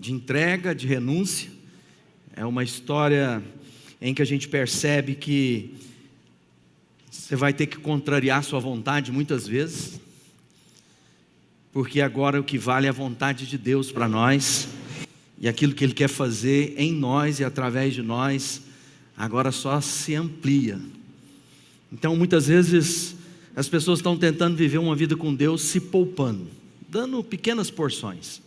de entrega, de renúncia. É uma história em que a gente percebe que você vai ter que contrariar sua vontade muitas vezes, porque agora o que vale é a vontade de Deus para nós, e aquilo que Ele quer fazer em nós e através de nós, agora só se amplia. Então muitas vezes as pessoas estão tentando viver uma vida com Deus se poupando, dando pequenas porções.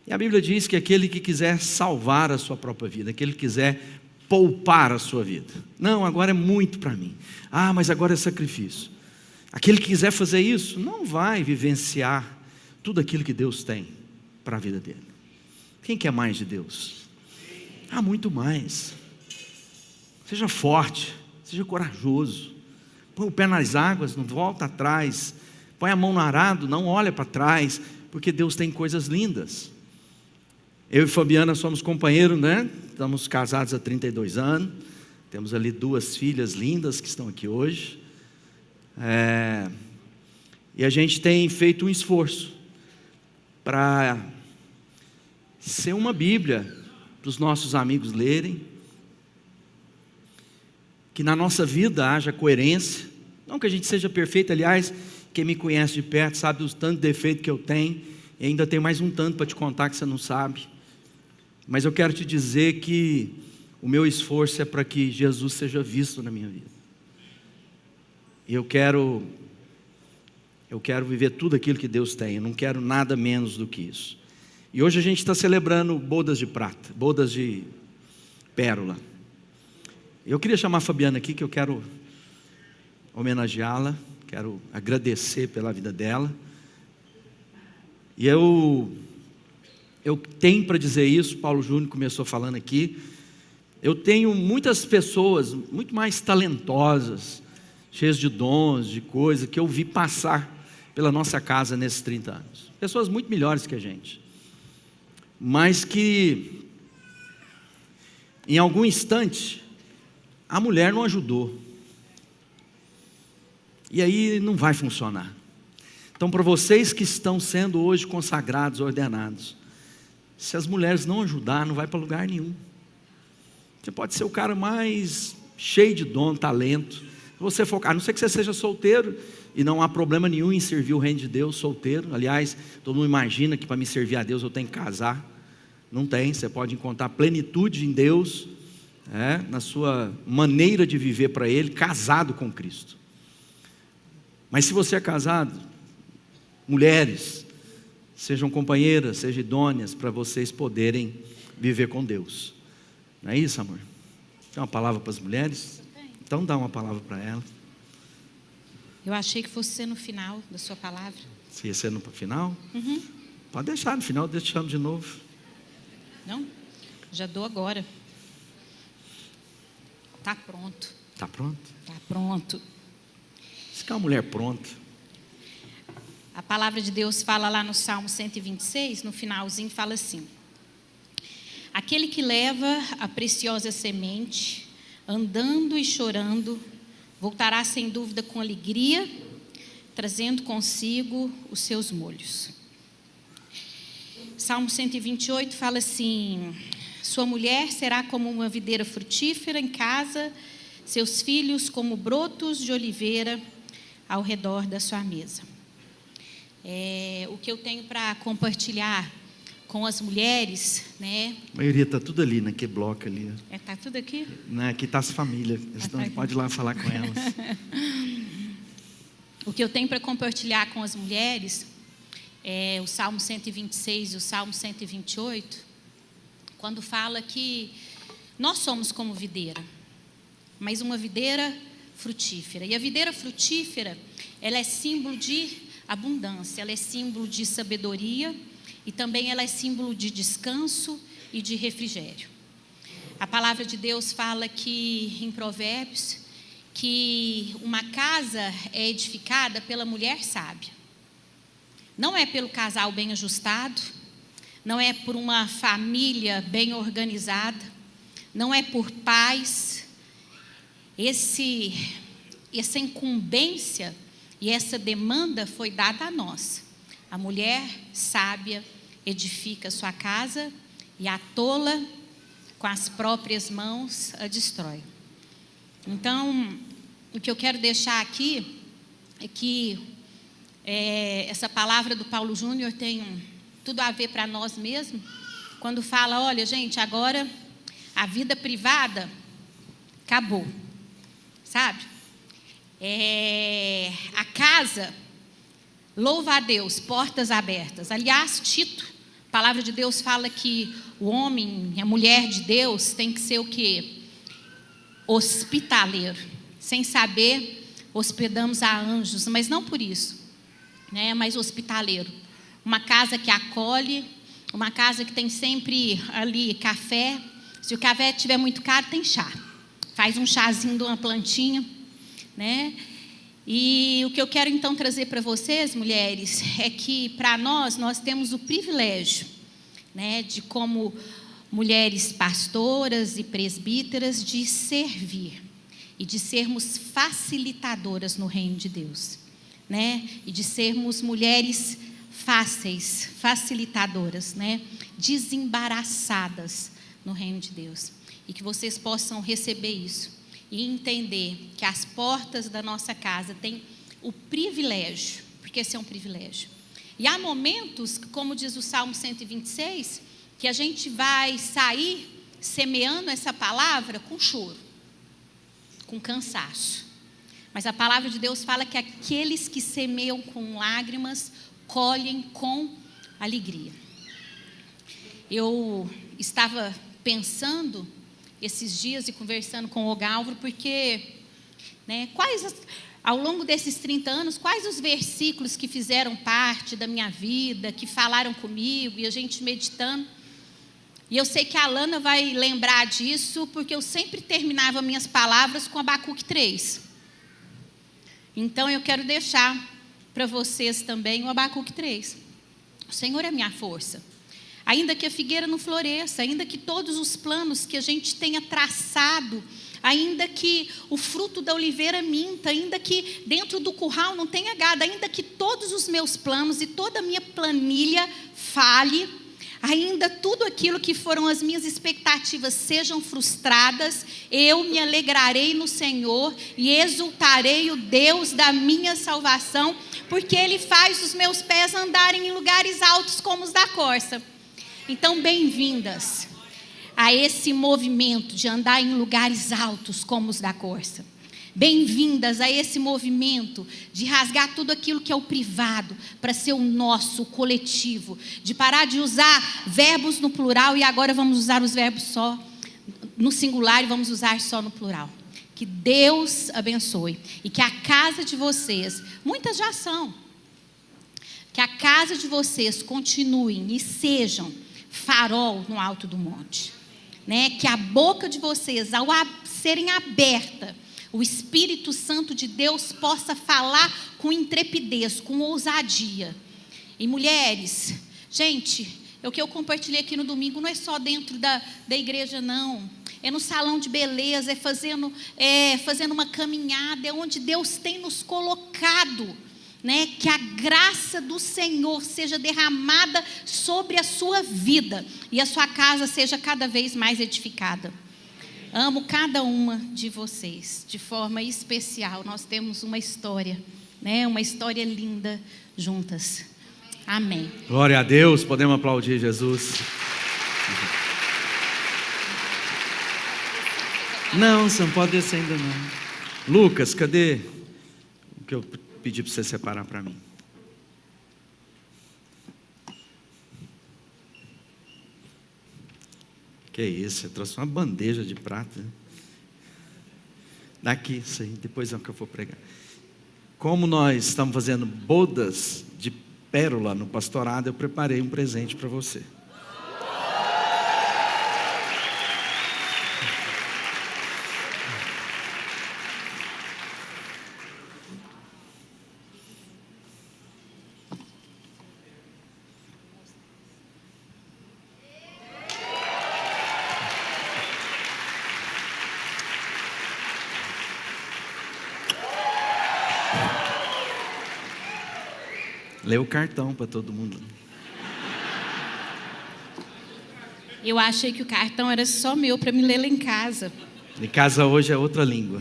E a Bíblia diz que aquele que quiser salvar a sua própria vida, aquele que quiser poupar a sua vida, não, agora é muito para mim, mas agora é sacrifício. Aquele que quiser fazer isso, não vai vivenciar tudo aquilo que Deus tem para a vida dele. Quem quer mais de Deus? Muito mais. Seja forte, seja corajoso, põe o pé nas águas, não volta atrás, põe a mão no arado, não olha para trás, porque Deus tem coisas lindas. Eu e Fabiana somos companheiros, né? Estamos casados há 32 anos, temos ali 2 filhas lindas que estão aqui hoje, e a gente tem feito um esforço para ser uma Bíblia para os nossos amigos lerem, que na nossa vida haja coerência, não que a gente seja perfeito. Aliás, quem me conhece de perto sabe dos tantos defeitos que eu tenho, e ainda tem mais um tanto para te contar que você não sabe. Mas eu quero te dizer que o meu esforço é para que Jesus seja visto na minha vida. E eu quero viver tudo aquilo que Deus tem, eu não quero nada menos do que isso. E hoje a gente está celebrando bodas de prata, bodas de pérola. Eu queria chamar a Fabiana aqui, que eu quero homenageá-la, quero agradecer pela vida dela. E eu tenho para dizer isso, Paulo Júnior começou falando aqui, eu tenho muitas pessoas muito mais talentosas, cheias de dons, de coisas, que eu vi passar pela nossa casa nesses 30 anos. Pessoas muito melhores que a gente, mas que em algum instante a mulher não ajudou, e aí não vai funcionar. Então, para vocês que estão sendo hoje consagrados, ordenados, se as mulheres não ajudar, não vai para lugar nenhum. Você pode ser o cara mais cheio de dom, talento, se você focar, a não ser que você seja solteiro, e não há problema nenhum em servir o reino de Deus solteiro. Aliás, todo mundo imagina que para me servir a Deus eu tenho que casar. Não tem, você pode encontrar plenitude em Deus, na sua maneira de viver para Ele, casado com Cristo. Mas se você é casado, mulheres, sejam companheiras, sejam idôneas, para vocês poderem viver com Deus. Não é isso, amor? Tem uma palavra para as mulheres? Então dá uma palavra para elas. Eu achei que fosse ser no final da sua palavra. Se ia ser no final? Uhum. Pode deixar no final, deixamos de novo. Não? Já dou agora. Está pronto. Está pronto? Está pronto. Isso que é uma mulher pronta. A palavra de Deus fala lá no Salmo 126, no finalzinho, fala assim: aquele que leva a preciosa semente, andando e chorando, voltará sem dúvida com alegria, trazendo consigo os seus molhos. Salmo 128 fala assim: sua mulher será como uma videira frutífera em casa, seus filhos como brotos de oliveira ao redor da sua mesa. O que eu tenho para compartilhar com as mulheres, né? A maioria está tudo ali, naquele bloco ali. Está tudo aqui? Não, aqui está as famílias, então pode ir lá falar com elas. O que eu tenho para compartilhar com as mulheres é o Salmo 126 e o Salmo 128, quando fala que nós somos como videira, mas uma videira frutífera. E a videira frutífera, ela é símbolo de abundância, ela é símbolo de sabedoria e também ela é símbolo de descanso e de refrigério. A palavra de Deus fala que em Provérbios que uma casa é edificada pela mulher sábia. Não é pelo casal bem ajustado, não é por uma família bem organizada, não é por pais. Essa incumbência e essa demanda foi dada a nós. A mulher sábia edifica sua casa e a tola com as próprias mãos a destrói. Então, o que eu quero deixar aqui é que essa palavra do Paulo Júnior tem tudo a ver para nós mesmos, quando fala, olha gente, agora a vida privada acabou, sabe? A casa, louva a Deus, portas abertas. Aliás, Tito, a palavra de Deus fala que o homem, a mulher de Deus tem que ser o quê? Hospitaleiro. Sem saber, hospedamos a anjos, mas não por isso, né? Mas hospitaleiro. Uma casa que acolhe, uma casa que tem sempre ali café. Se o café estiver muito caro, tem chá. Faz um chazinho de uma plantinha, né? E o que eu quero então trazer para vocês, mulheres, é que para nós temos o privilégio, né, de como mulheres pastoras e presbíteras, de servir e de sermos facilitadoras no reino de Deus, né? E de sermos mulheres fáceis, facilitadoras, né? Desembaraçadas no reino de Deus. E que vocês possam receber isso e entender que as portas da nossa casa têm o privilégio, porque esse é um privilégio. E há momentos, como diz o Salmo 126, que a gente vai sair semeando essa palavra com choro, com cansaço. Mas a palavra de Deus fala que aqueles que semeiam com lágrimas, colhem com alegria. Eu estava pensando esses dias e conversando com o Galvro, porque, né, ao longo desses 30 anos, quais os versículos que fizeram parte da minha vida, que falaram comigo, e a gente meditando. E eu sei que a Alana vai lembrar disso, porque eu sempre terminava minhas palavras com Abacuque 3. Então eu quero deixar para vocês também o Abacuque 3. O Senhor é minha força. Ainda que a figueira não floresça, ainda que todos os planos que a gente tenha traçado, ainda que o fruto da oliveira minta, ainda que dentro do curral não tenha gado, ainda que todos os meus planos e toda a minha planilha falhe, ainda tudo aquilo que foram as minhas expectativas sejam frustradas, eu me alegrarei no Senhor e exultarei o Deus da minha salvação, porque Ele faz os meus pés andarem em lugares altos como os da corça. Então, bem-vindas a esse movimento de andar em lugares altos como os da corça. Bem-vindas a esse movimento de rasgar tudo aquilo que é o privado para ser o nosso, o coletivo. De parar de usar verbos no plural e agora vamos usar os verbos só no singular e vamos usar só no plural. Que Deus abençoe e que a casa de vocês, muitas já são, que a casa de vocês continuem e sejam farol no alto do monte, né? Que a boca de vocês, ao serem aberta, o Espírito Santo de Deus possa falar com intrepidez, com ousadia. E mulheres, gente, o que eu compartilhei aqui no domingo não é só dentro da igreja, não. É no salão de beleza, é fazendo uma caminhada, é onde Deus tem nos colocado, né? Que a graça do Senhor seja derramada sobre a sua vida e a sua casa seja cada vez mais edificada. Amo cada uma de vocês de forma especial. Nós temos uma história, né? Uma história linda juntas. Amém. Glória a Deus, podemos aplaudir Jesus. Não, você não pode descer ainda não. Lucas, cadê o que eu pedi para você separar para mim? Que isso, você trouxe uma bandeja de prata. Daqui, isso aí, depois é o que eu vou pregar. Como nós estamos fazendo bodas de pérola no pastorado, eu preparei um presente para você. Lê o cartão para todo mundo. Eu achei que o cartão era só meu para me ler lá em casa. Em casa hoje é outra língua.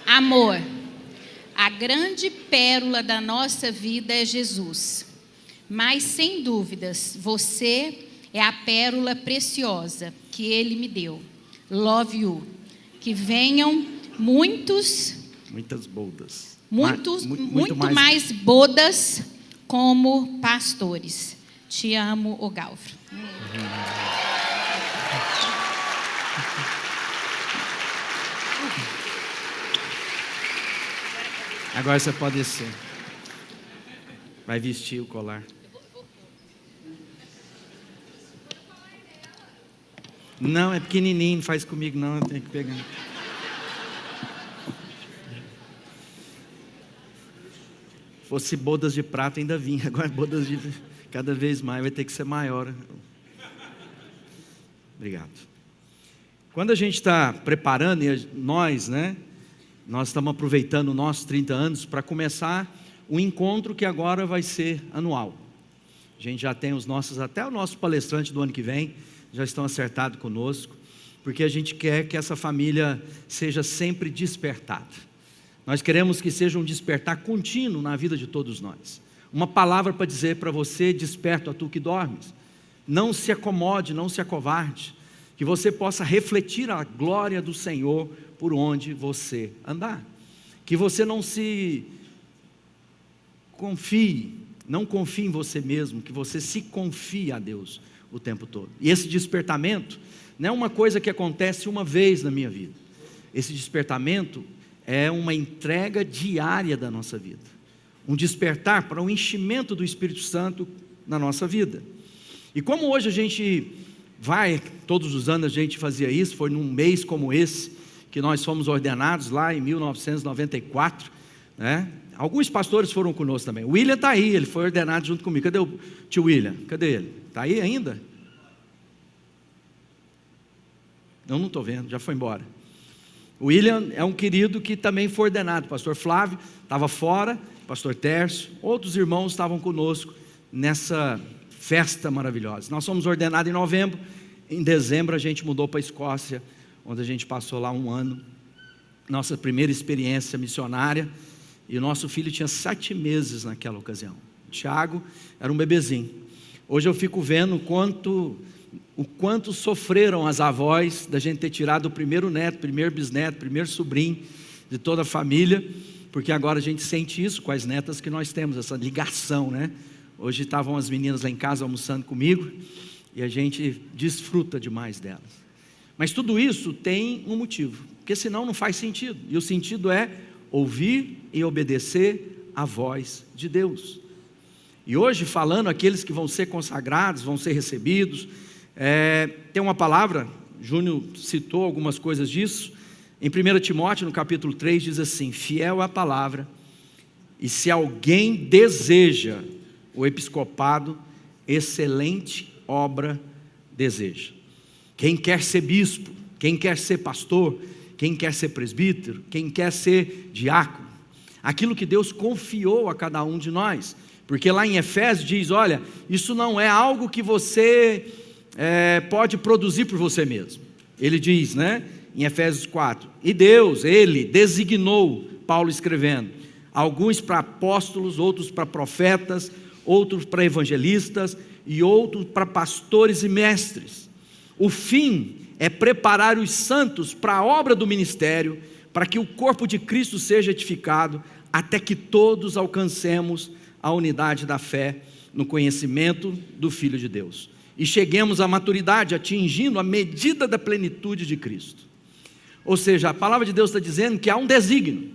Amor, a grande pérola da nossa vida é Jesus. Mas, sem dúvidas, você é a pérola preciosa que Ele me deu. Love you. Que venham muitas bodas. Muito mais bodas como pastores. Te amo, ô Galvro. Agora você pode descer. Vai vestir o colar. Não, é pequenininho, não faz comigo não, eu tenho que pegar. Se fosse bodas de prata ainda vinha, agora bodas de cada vez mais vai ter que ser maior. Obrigado. Quando a gente está preparando, e nós estamos aproveitando nossos 30 anos para começar um encontro que agora vai ser anual. A gente já tem até o nosso palestrante do ano que vem, já estão acertados conosco, porque a gente quer que essa família seja sempre despertada. Nós queremos que seja um despertar contínuo na vida de todos nós. Uma palavra para dizer para você: desperta, tu que dormes. Não se acomode, não se acovarde, que você possa refletir a glória do Senhor por onde você andar. Que você não confie em você mesmo, que você se confie a Deus o tempo todo. E esse despertamento não é uma coisa que acontece uma vez na minha vida. Esse despertamento é uma entrega diária da nossa vida. Um despertar para o enchimento do Espírito Santo na nossa vida. E como hoje a gente todos os anos a gente fazia isso, foi num mês como esse, que nós fomos ordenados lá em 1994, Alguns pastores foram conosco também. O William está aí, ele foi ordenado junto comigo. Cadê o tio William? Cadê ele? Está aí ainda? Não estou vendo, já foi embora. O William é um querido que também foi ordenado. O pastor Flávio estava fora, o pastor Tércio, outros irmãos estavam conosco nessa festa maravilhosa. Nós fomos ordenados em novembro, em dezembro a gente mudou para a Escócia, onde a gente passou lá um ano, nossa primeira experiência missionária, e o nosso filho tinha 7 meses naquela ocasião. O Tiago era um bebezinho. Hoje eu fico vendo o quanto sofreram as avós da gente ter tirado o primeiro neto, primeiro bisneto, primeiro sobrinho de toda a família, porque agora a gente sente isso com as netas que nós temos, essa ligação, Hoje estavam as meninas lá em casa almoçando comigo, e a gente desfruta demais delas. Mas tudo isso tem um motivo, porque senão não faz sentido, e o sentido é ouvir e obedecer a voz de Deus. E hoje, falando aqueles que vão ser consagrados, vão ser recebidos, tem uma palavra, Júnior citou algumas coisas disso, em 1 Timóteo, no capítulo 3, diz assim: fiel é a palavra, e se alguém deseja o episcopado, excelente obra deseja. Quem quer ser bispo, quem quer ser pastor, quem quer ser presbítero, quem quer ser diácono, aquilo que Deus confiou a cada um de nós, porque lá em Efésios diz: olha, isso não é algo que você pode produzir por você mesmo. Ele diz, em Efésios 4, e Deus, Ele designou, Paulo escrevendo, alguns para apóstolos, outros para profetas, outros para evangelistas e outros para pastores e mestres. O fim é preparar os santos para a obra do ministério, para que o corpo de Cristo seja edificado, até que todos alcancemos a unidade da fé no conhecimento do Filho de Deus, e cheguemos à maturidade, atingindo a medida da plenitude de Cristo. Ou seja, a palavra de Deus está dizendo que há um desígnio,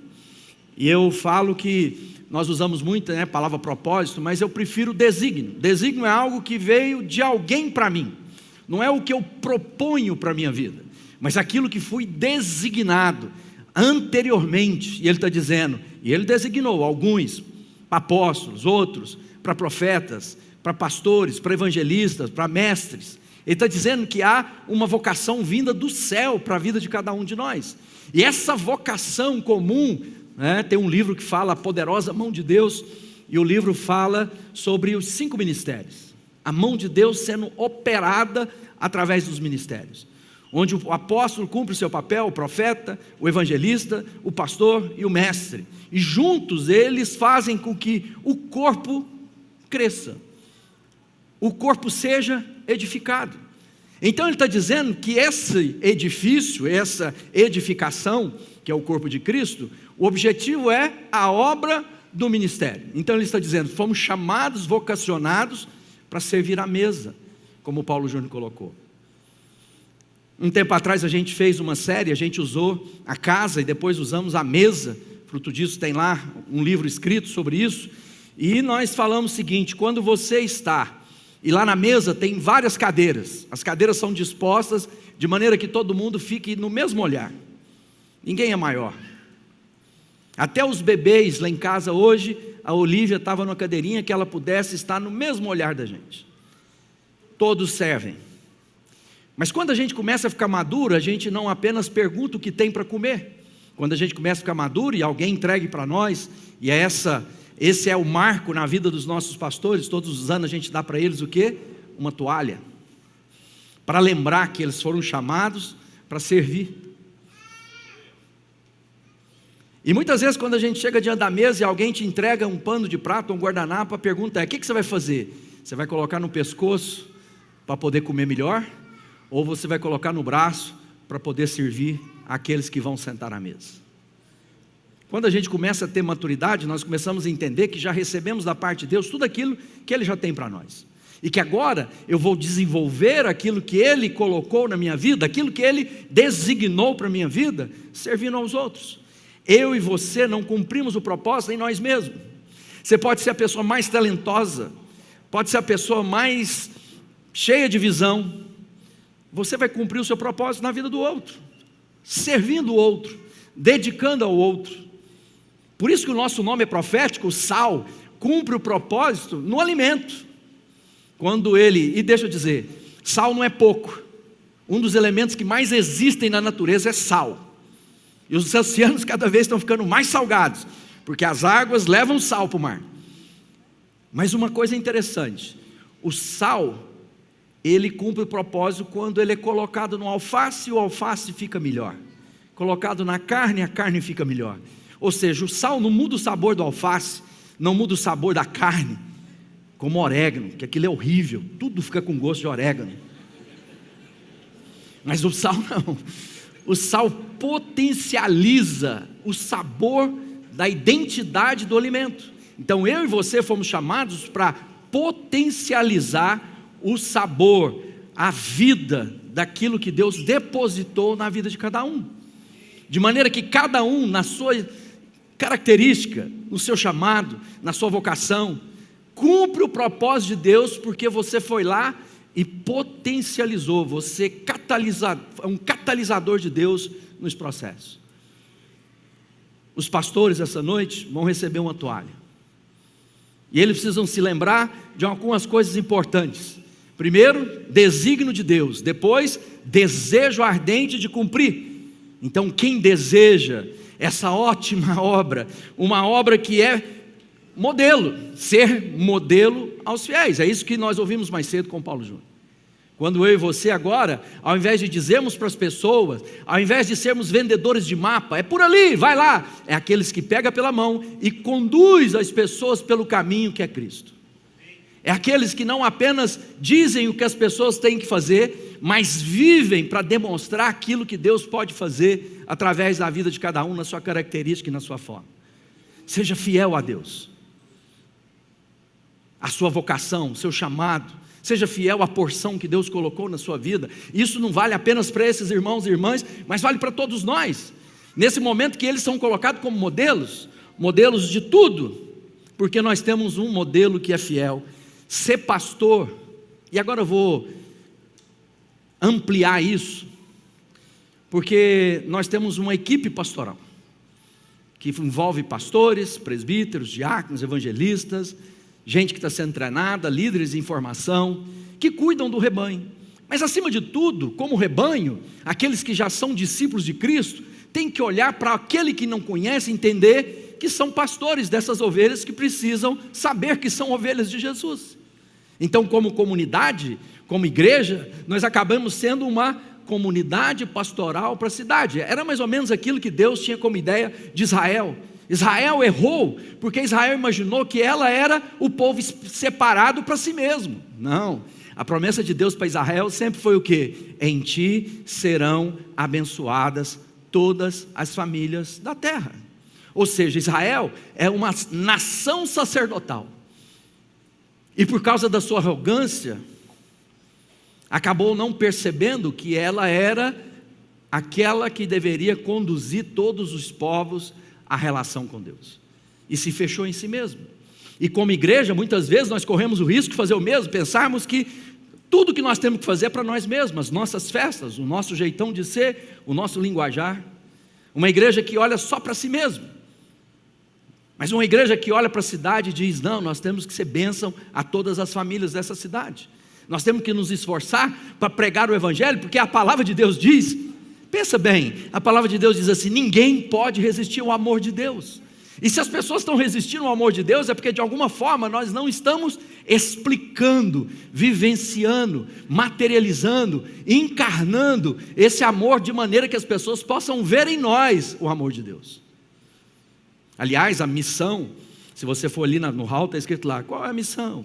e eu falo que nós usamos muito a palavra propósito, mas eu prefiro desígnio. Desígnio é algo que veio de alguém para mim, não é o que eu proponho para a minha vida, mas aquilo que fui designado anteriormente. E ele está dizendo, e ele designou alguns para apóstolos, outros para profetas, para pastores, para evangelistas, para mestres. Ele está dizendo que há uma vocação vinda do céu para a vida de cada um de nós, e essa vocação comum né? Tem um livro que fala a poderosa mão de Deus, e o livro fala sobre os 5 ministérios, a mão de Deus sendo operada através dos ministérios, onde o apóstolo cumpre o seu papel, o profeta, o evangelista, o pastor e o mestre, e juntos eles fazem com que o corpo cresça, o corpo seja edificado. Então ele está dizendo que esse edifício, essa edificação, que é o corpo de Cristo, o objetivo é a obra do ministério. Então ele está dizendo, fomos chamados, vocacionados para servir à mesa, como o Paulo Júnior colocou. Um tempo atrás a gente fez uma série, a gente usou a casa e depois usamos a mesa, fruto disso tem lá um livro escrito sobre isso, e nós falamos o seguinte: quando você está, e lá na mesa tem várias cadeiras, as cadeiras são dispostas de maneira que todo mundo fique no mesmo olhar, ninguém é maior. Até os bebês lá em casa hoje, a Olívia estava numa cadeirinha que ela pudesse estar no mesmo olhar da gente. Todos servem. Mas quando a gente começa a ficar maduro, a gente não apenas pergunta o que tem para comer. Quando a gente começa a ficar maduro e alguém entregue para nós, e esse é o marco na vida dos nossos pastores, todos os anos a gente dá para eles o quê? Uma toalha, para lembrar que eles foram chamados para servir. E muitas vezes quando a gente chega diante da mesa e alguém te entrega um pano de prato, um guardanapo, a pergunta é: o que você vai fazer? Você vai colocar no pescoço para poder comer melhor? Ou você vai colocar no braço para poder servir aqueles que vão sentar à mesa? Quando a gente começa a ter maturidade, nós começamos a entender que já recebemos da parte de Deus tudo aquilo que Ele já tem para nós, e que agora eu vou desenvolver aquilo que Ele colocou na minha vida, aquilo que Ele designou para a minha vida, servindo aos outros. Eu e você não cumprimos o propósito em nós mesmos. Você pode ser a pessoa mais talentosa, pode ser a pessoa mais cheia de visão, você vai cumprir o seu propósito na vida do outro, servindo o outro, dedicando ao outro. Por isso que o nosso nome é profético. O sal cumpre o propósito no alimento. Quando ele, e deixa eu dizer, sal não é pouco. Um dos elementos que mais existem na natureza é sal. E os oceanos cada vez estão ficando mais salgados, porque as águas levam sal para o mar. Mas uma coisa interessante, o sal, ele cumpre o propósito quando ele é colocado no alface, o alface fica melhor. Colocado na carne, a carne fica melhor. Ou seja, o sal não muda o sabor do alface, não muda o sabor da carne, como orégano, que aquilo é horrível, tudo fica com gosto de orégano. Mas o sal não. O sal potencializa o sabor da identidade do alimento. Então eu e você fomos chamados para potencializar o sabor, a vida daquilo que Deus depositou na vida de cada um, de maneira que cada um, na sua característica, no seu chamado, na sua vocação, cumpre o propósito de Deus, porque você foi lá e potencializou, você é um catalisador de Deus nos processos. Os pastores essa noite vão receber uma toalha, e eles precisam se lembrar de algumas coisas importantes. Primeiro, desígnio de Deus. Depois, desejo ardente de cumprir. Então quem deseja essa ótima obra, uma obra que é modelo, ser modelo aos fiéis, é isso que nós ouvimos mais cedo com Paulo Júnior. Quando eu e você agora, ao invés de dizermos para as pessoas, ao invés de sermos vendedores de mapa, é por ali, vai lá, é aqueles que pega pela mão e conduz as pessoas pelo caminho que é Cristo. É aqueles que não apenas dizem o que as pessoas têm que fazer, mas vivem para demonstrar aquilo que Deus pode fazer através da vida de cada um, na sua característica e na sua forma. Seja fiel a Deus, a sua vocação, o seu chamado. Seja fiel à porção que Deus colocou na sua vida. Isso não vale apenas para esses irmãos e irmãs, mas vale para todos nós. Nesse momento que eles são colocados como modelos de tudo, porque nós temos um modelo que é fiel. Ser pastor, e agora eu vou ampliar isso, porque nós temos uma equipe pastoral, que envolve pastores, presbíteros, diáconos, evangelistas, gente que está sendo treinada, líderes em formação, que cuidam do rebanho. Mas acima de tudo, como rebanho, aqueles que já são discípulos de Cristo, tem que olhar para aquele que não conhece, entender que são pastores dessas ovelhas que precisam saber que são ovelhas de Jesus. Então, como comunidade, como igreja, nós acabamos sendo uma comunidade pastoral para a cidade. Era mais ou menos aquilo que Deus tinha como ideia de Israel. Israel errou porque Israel imaginou que ela era o povo separado para si mesmo. Não, a promessa de Deus para Israel sempre foi o quê? Em ti serão abençoadas todas as famílias da terra. Ou seja, Israel é uma nação sacerdotal. E por causa da sua arrogância, acabou não percebendo que ela era aquela que deveria conduzir todos os povos à relação com Deus. E se fechou em si mesmo. E como igreja, muitas vezes nós corremos o risco de fazer o mesmo, pensarmos que tudo que nós temos que fazer é para nós mesmos, as nossas festas, o nosso jeitão de ser, o nosso linguajar. Uma igreja que olha só para si mesmo. Mas uma igreja que olha para a cidade e diz, não, nós temos que ser bênção a todas as famílias dessa cidade. Nós temos que nos esforçar para pregar o evangelho, porque a palavra de Deus diz, pensa bem, a palavra de Deus diz assim, ninguém pode resistir ao amor de Deus. E se as pessoas estão resistindo ao amor de Deus, é porque de alguma forma nós não estamos explicando, vivenciando, materializando, encarnando esse amor de maneira que as pessoas possam ver em nós o amor de Deus. Aliás, a missão, se você for ali no hall, está escrito lá, qual é a missão?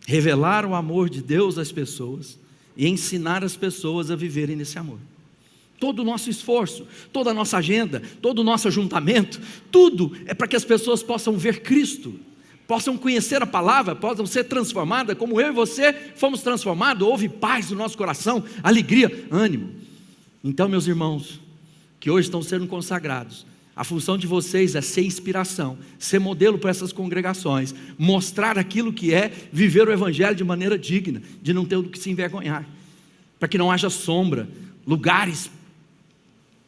Revelar o amor de Deus às pessoas e ensinar as pessoas a viverem nesse amor. Todo o nosso esforço, toda a nossa agenda, todo o nosso ajuntamento, tudo é para que as pessoas possam ver Cristo, possam conhecer a palavra, possam ser transformadas, como eu e você fomos transformados. Houve paz no nosso coração, alegria, ânimo. Então, meus irmãos, que hoje estão sendo consagrados, a função de vocês é ser inspiração, ser modelo para essas congregações, mostrar aquilo que é viver o evangelho de maneira digna, de não ter do que se envergonhar, para que não haja sombra, lugares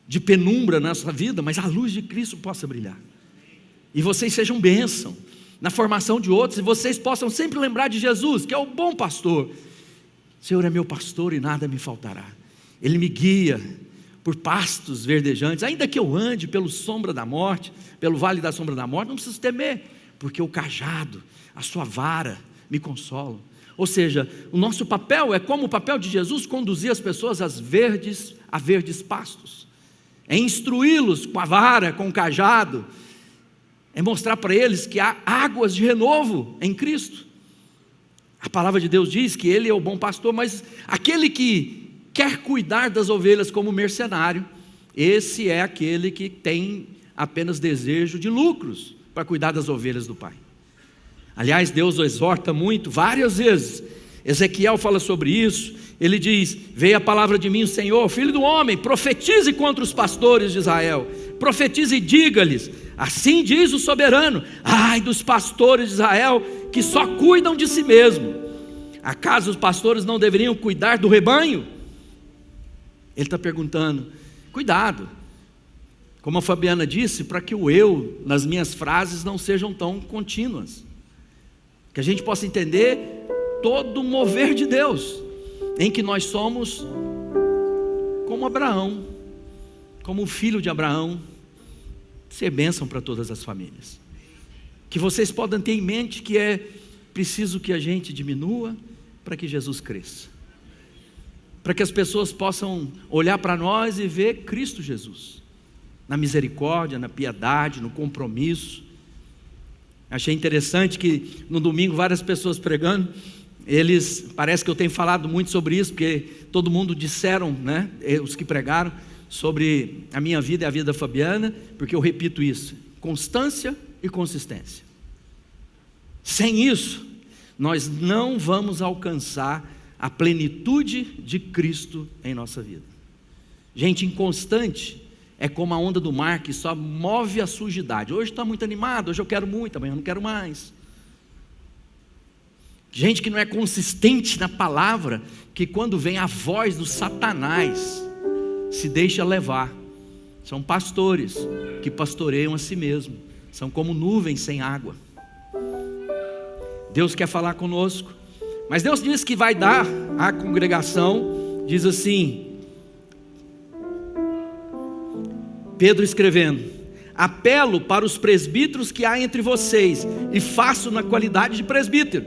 de penumbra na nossa vida, mas a luz de Cristo possa brilhar, e vocês sejam bênção na formação de outros, e vocês possam sempre lembrar de Jesus, que é o bom pastor. O Senhor é meu pastor e nada me faltará, Ele me guia por pastos verdejantes, ainda que eu ande pelo vale da sombra da morte, não preciso temer, porque o cajado, a sua vara me consolam. Ou seja, o nosso papel é como o papel de Jesus, conduzir as pessoas a verdes pastos, é instruí-los com a vara, com o cajado, é mostrar para eles que há águas de renovo em Cristo. A palavra de Deus diz que Ele é o bom pastor, mas aquele que quer cuidar das ovelhas como mercenário, esse é aquele que tem apenas desejo de lucros para cuidar das ovelhas do Pai. Aliás, Deus o exorta muito, várias vezes. Ezequiel fala sobre isso. Ele diz, veio a palavra de mim, o Senhor, filho do homem, profetize contra os pastores de Israel, profetize e diga-lhes, assim diz o soberano, ai dos pastores de Israel, que só cuidam de si mesmo. Acaso os pastores não deveriam cuidar do rebanho? Ele está perguntando, cuidado, como a Fabiana disse, para que o eu nas minhas frases não sejam tão contínuas, que a gente possa entender todo o mover de Deus, em que nós somos como Abraão, como o filho de Abraão, ser bênção para todas as famílias. Que vocês podem ter em mente que é preciso que a gente diminua para que Jesus cresça, para que as pessoas possam olhar para nós e ver Cristo Jesus, na misericórdia, na piedade, no compromisso. Achei interessante que no domingo várias pessoas pregando, parece que eu tenho falado muito sobre isso, porque todo mundo disseram, né, os que pregaram, sobre a minha vida e a vida da Fabiana, porque eu repito isso, constância e consistência. Sem isso, nós não vamos alcançar a plenitude de Cristo em nossa vida. Gente inconstante é como a onda do mar que só move a sujidade. Hoje está muito animado, hoje eu quero muito, amanhã eu não quero mais. Gente que não é consistente na palavra, que quando vem a voz do Satanás, se deixa levar. São pastores que pastoreiam a si mesmo, são como nuvens sem água. Deus quer falar conosco, mas Deus diz que vai dar à congregação, diz assim, Pedro escrevendo: apelo para os presbíteros que há entre vocês, e faço na qualidade de presbítero,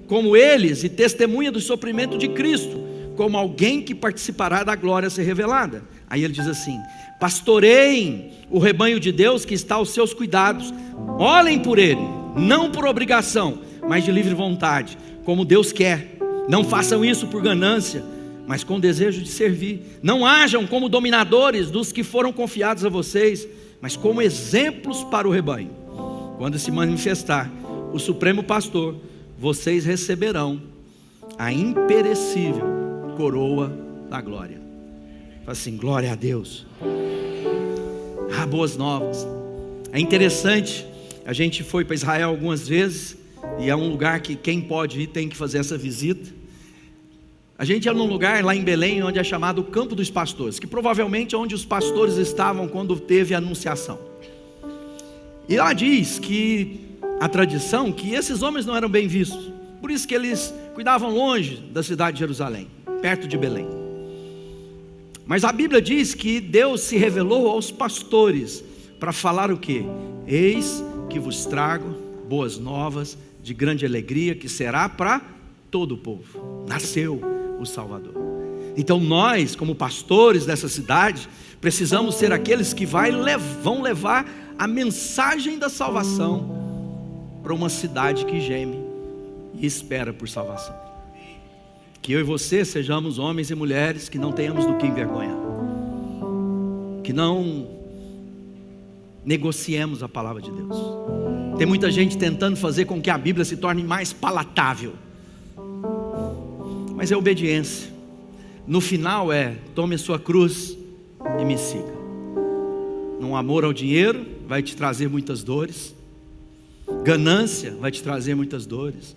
como eles, e testemunha do sofrimento de Cristo, como alguém que participará da glória a ser revelada. Aí ele diz assim: pastoreiem o rebanho de Deus que está aos seus cuidados, olhem por ele, não por obrigação, mas de livre vontade, como Deus quer. Não façam isso por ganância, mas com desejo de servir. Não hajam como dominadores dos que foram confiados a vocês, mas como exemplos para o rebanho. Quando se manifestar o Supremo Pastor, vocês receberão a imperecível coroa da glória. Fala assim: glória a Deus. Boas novas. É interessante, a gente foi para Israel algumas vezes, e é um lugar que quem pode ir tem que fazer essa visita. A gente ia num lugar lá em Belém, onde é chamado Campo dos Pastores, que provavelmente é onde os pastores estavam quando teve a anunciação. E lá diz que a tradição, que esses homens não eram bem vistos, por isso que eles cuidavam longe da cidade de Jerusalém, perto de Belém. Mas a Bíblia diz que Deus se revelou aos pastores para falar o quê? Eis que vos trago boas novas de grande alegria, que será para todo o povo. Nasceu o Salvador. Então nós, como pastores dessa cidade, precisamos ser aqueles que vão levar a mensagem da salvação para uma cidade que geme e espera por salvação. Que eu e você sejamos homens e mulheres que não tenhamos do que envergonhar, que não negociemos a palavra de Deus. Tem muita gente tentando fazer com que a Bíblia se torne mais palatável, mas é obediência. No final tome a sua cruz e me siga. Um amor ao dinheiro vai te trazer muitas dores, ganância vai te trazer muitas dores.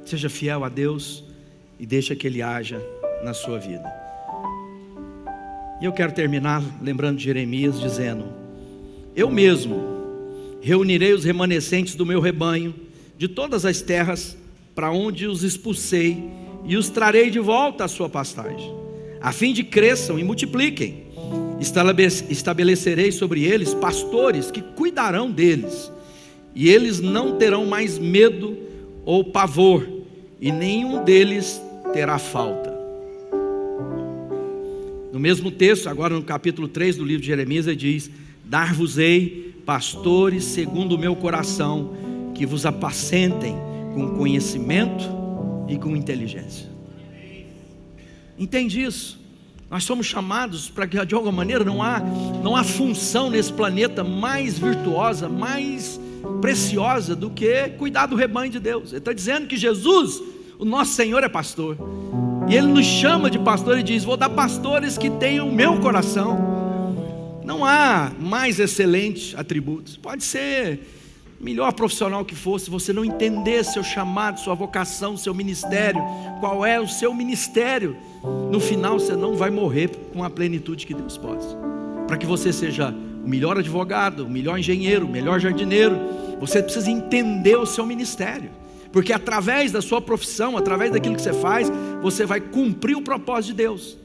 Seja fiel a Deus e deixa que Ele haja na sua vida. E eu quero terminar lembrando de Jeremias, dizendo: eu mesmo reunirei os remanescentes do meu rebanho de todas as terras para onde os expulsei, e os trarei de volta à sua pastagem, a fim de cresçam e multipliquem. Estabelecerei sobre eles pastores que cuidarão deles, e eles não terão mais medo ou pavor, e nenhum deles terá falta. No mesmo texto, agora no capítulo 3 do livro de Jeremias, ele diz: dar-vos-ei pastores segundo o meu coração, que vos apacentem com conhecimento e com inteligência. Entende isso? Nós somos chamados para que de alguma maneira não há função nesse planeta mais virtuosa, mais preciosa do que cuidar do rebanho de Deus. Ele está dizendo que Jesus, o nosso Senhor, é pastor, e Ele nos chama de pastor e diz: vou dar pastores que tenham o meu coração. Não há mais excelentes atributos. Pode ser melhor profissional que for, se você não entender seu chamado, sua vocação, seu ministério, qual é o seu ministério, no final você não vai morrer com a plenitude que Deus pode. Para que você seja o melhor advogado, o melhor engenheiro, o melhor jardineiro, você precisa entender o seu ministério, porque através da sua profissão, através daquilo que você faz, você vai cumprir o propósito de Deus.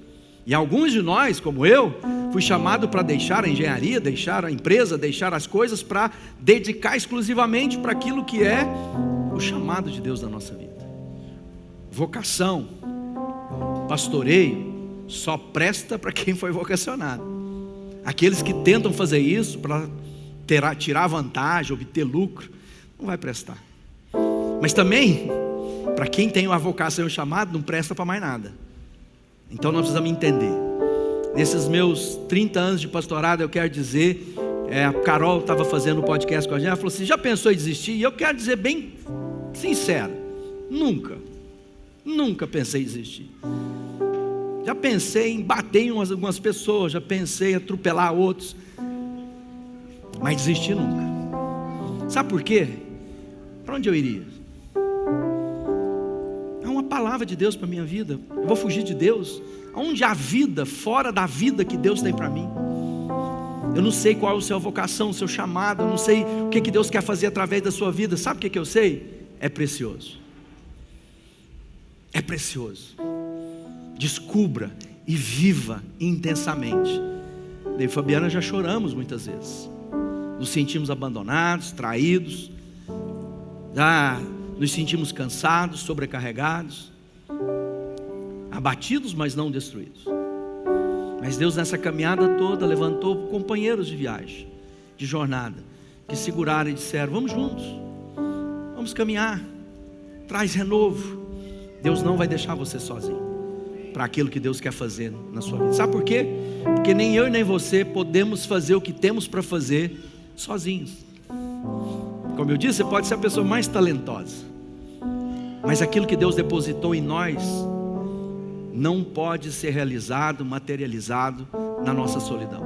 E alguns de nós, como eu, fui chamado para deixar a engenharia, deixar a empresa, deixar as coisas, para dedicar exclusivamente para aquilo que é o chamado de Deus na nossa vida. Vocação, pastoreio, só presta para quem foi vocacionado. Aqueles que tentam fazer isso para tirar vantagem, obter lucro, não vai prestar. Mas também, para quem tem uma vocação e um chamado, não presta para mais nada. Então nós precisamos entender. Nesses meus 30 anos de pastorado, eu quero dizer, a Carol estava fazendo um podcast com a gente, ela falou assim: já pensou em desistir? E eu quero dizer bem sincero: nunca pensei em desistir. Já pensei em bater em algumas pessoas, já pensei em atropelar outros, mas desistir nunca. Sabe por quê? Para onde eu iria? É uma palavra de Deus para a minha vida. Eu vou fugir de Deus? Aonde há vida fora da vida que Deus tem para mim? Eu não sei qual é a sua vocação, o seu chamado, eu não sei o que Deus quer fazer através da sua vida. Sabe o que eu sei? É precioso. É precioso. Descubra e viva intensamente. Eu e Fabiana já choramos muitas vezes, nos sentimos abandonados, traídos, já nos sentimos cansados, sobrecarregados, abatidos, mas não destruídos. Mas Deus, nessa caminhada toda, levantou companheiros de viagem, de jornada, que seguraram e disseram: vamos juntos, vamos caminhar, traz renovo. Deus não vai deixar você sozinho para aquilo que Deus quer fazer na sua vida. Sabe por quê? Porque nem eu e nem você podemos fazer o que temos para fazer sozinhos. Como eu disse, você pode ser a pessoa mais talentosa, mas aquilo que Deus depositou em nós não pode ser realizado, materializado na nossa solidão.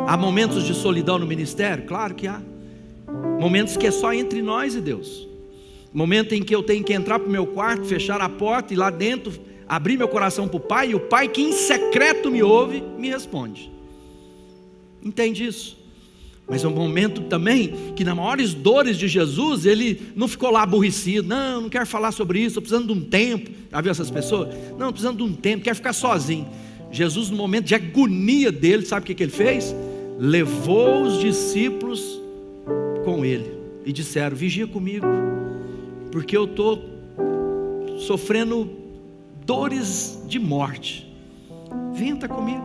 Há momentos de solidão no ministério? Claro que há. Momentos que é só entre nós e Deus. Momento em que eu tenho que entrar para o meu quarto, fechar a porta e lá dentro abrir meu coração para o Pai, e o Pai que em secreto me ouve, me responde. Entende isso? Mas é um momento também que nas maiores dores de Jesus, Ele não ficou lá aborrecido: não quero falar sobre isso, estou precisando de um tempo. Já viu essas pessoas? Não, precisando de um tempo, quero ficar sozinho. Jesus, no momento de agonia dele, sabe o que Ele fez? Levou os discípulos com Ele e disseram: vigia comigo, porque eu estou sofrendo dores de morte. Venha estar comigo,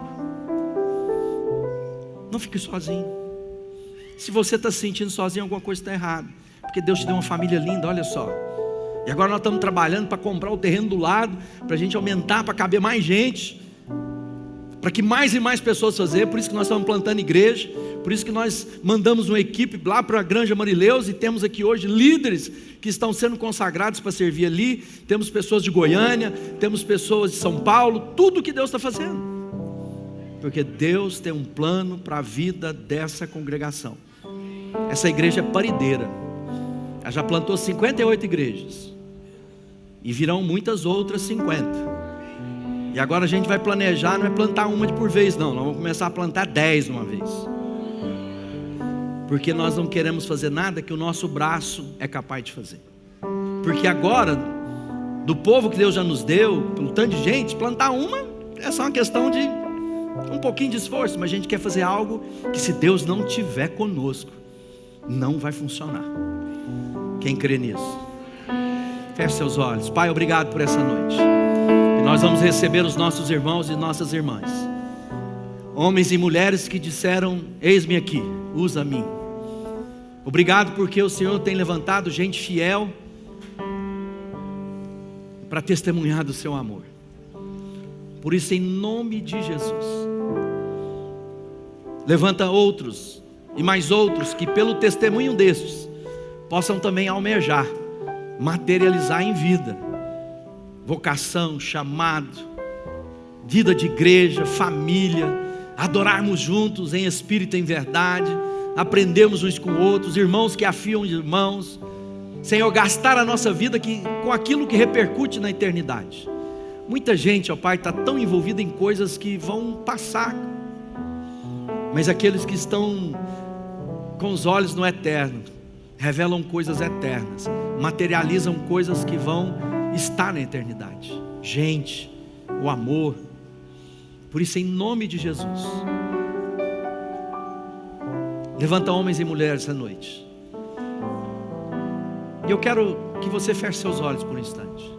não fique sozinho. Se você está se sentindo sozinho, alguma coisa está errada, porque Deus te deu uma família linda, olha só. E agora nós estamos trabalhando para comprar o terreno do lado, para a gente aumentar, para caber mais gente, para que mais e mais pessoas fazer. Por isso que nós estamos plantando igreja, por isso que nós mandamos uma equipe lá para a Granja Marileus, e temos aqui hoje líderes que estão sendo consagrados para servir ali. Temos pessoas de Goiânia, temos pessoas de São Paulo, tudo que Deus está fazendo, porque Deus tem um plano para a vida dessa congregação. Essa igreja é parideira, ela já plantou 58 igrejas, e virão muitas outras 50. E agora a gente vai planejar, não é plantar uma de por vez não, nós vamos começar a plantar 10 de uma vez, porque nós não queremos fazer nada que o nosso braço é capaz de fazer. Porque agora, do povo que Deus já nos deu, pelo tanto de gente, plantar uma é só uma questão de um pouquinho de esforço, mas a gente quer fazer algo que, se Deus não estiver conosco, não vai funcionar. Quem crê nisso? Feche seus olhos. Pai, obrigado por essa noite. E nós vamos receber os nossos irmãos e nossas irmãs, homens e mulheres que disseram: eis-me aqui, usa-me. Obrigado porque o Senhor tem levantado gente fiel para testemunhar do seu amor. Por isso, em nome de Jesus, levanta outros e mais outros que, pelo testemunho destes, possam também almejar, materializar em vida, vocação, chamado, vida de igreja, família, adorarmos juntos em espírito e em verdade, aprendermos uns com outros, irmãos que afiam irmãos. Senhor, gastar a nossa vida com aquilo que repercute na eternidade. Muita gente, ó Pai, está tão envolvida em coisas que vão passar, mas aqueles que estão com os olhos no eterno, revelam coisas eternas, materializam coisas que vão estar na eternidade. Gente, o amor. Por isso, em nome de Jesus, levanta homens e mulheres essa noite. E eu quero que você feche seus olhos por um instante.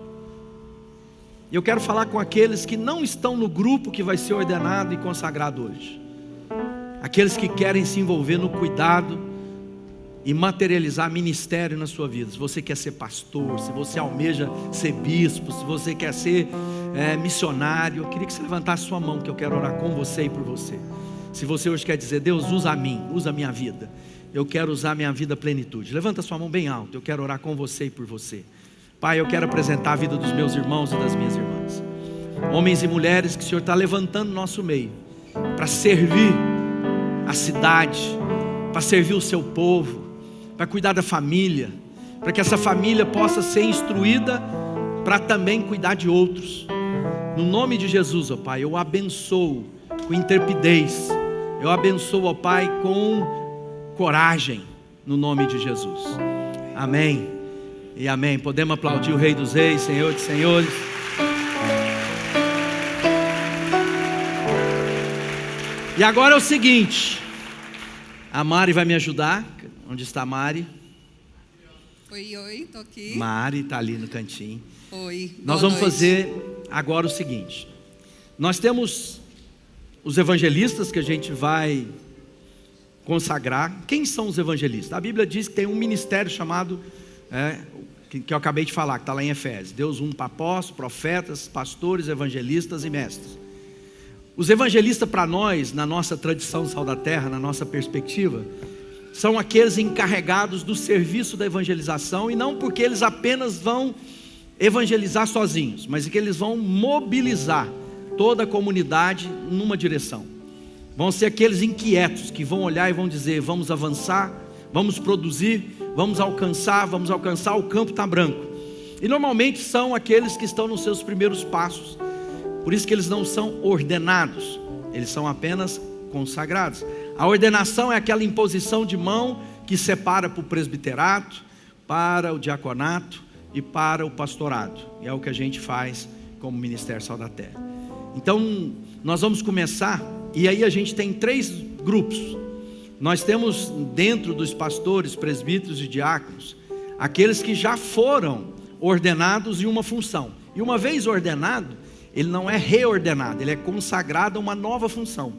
E eu quero falar com aqueles que não estão no grupo que vai ser ordenado e consagrado hoje. Aqueles que querem se envolver no cuidado e materializar ministério na sua vida. Se você quer ser pastor, se você almeja ser bispo, se você quer ser missionário, eu queria que você levantasse sua mão, que eu quero orar com você e por você. Se você hoje quer dizer: Deus, usa a mim, usa a minha vida, eu quero usar a minha vida à plenitude, levanta sua mão bem alto. Eu quero orar com você e por você. Pai, eu quero apresentar a vida dos meus irmãos e das minhas irmãs, homens e mulheres que o Senhor está levantando no nosso meio, para servir a cidade, para servir o seu povo, para cuidar da família, para que essa família possa ser instruída para também cuidar de outros. No nome de Jesus, ó Pai, eu abençoo com intrepidez, eu abençoo, ó Pai, com coragem, no nome de Jesus. Amém e amém. Podemos aplaudir o Rei dos Reis, Senhor dos Senhores. E agora é o seguinte, a Mari vai me ajudar. Onde está a Mari? Oi, tô aqui. Mari está ali no cantinho. Oi. Nós vamos fazer agora o seguinte. Nós temos os evangelistas que a gente vai consagrar. Quem são os evangelistas? A Bíblia diz que tem um ministério chamado, que eu acabei de falar, que está lá em Efésios. Deus para apóstolos, profetas, pastores, evangelistas e mestres. Os evangelistas para nós, na nossa tradição Sal da Terra, na nossa perspectiva, são aqueles encarregados do serviço da evangelização, e não porque eles apenas vão evangelizar sozinhos, mas que eles vão mobilizar toda a comunidade numa direção. Vão ser aqueles inquietos que vão olhar e vão dizer: vamos avançar, vamos produzir, vamos alcançar, o campo está branco. E normalmente são aqueles que estão nos seus primeiros passos. Por isso que eles não são ordenados, eles são apenas consagrados. A ordenação é aquela imposição de mão que separa para o presbiterato, para o diaconato e para o pastorado. E é o que a gente faz como Ministério Sal da Terra. Então, nós vamos começar, e aí a gente tem 3 grupos. Nós temos dentro dos pastores, presbíteros e diáconos, aqueles que já foram ordenados em uma função. E uma vez ordenado, ele não é reordenado, ele é consagrado a uma nova função.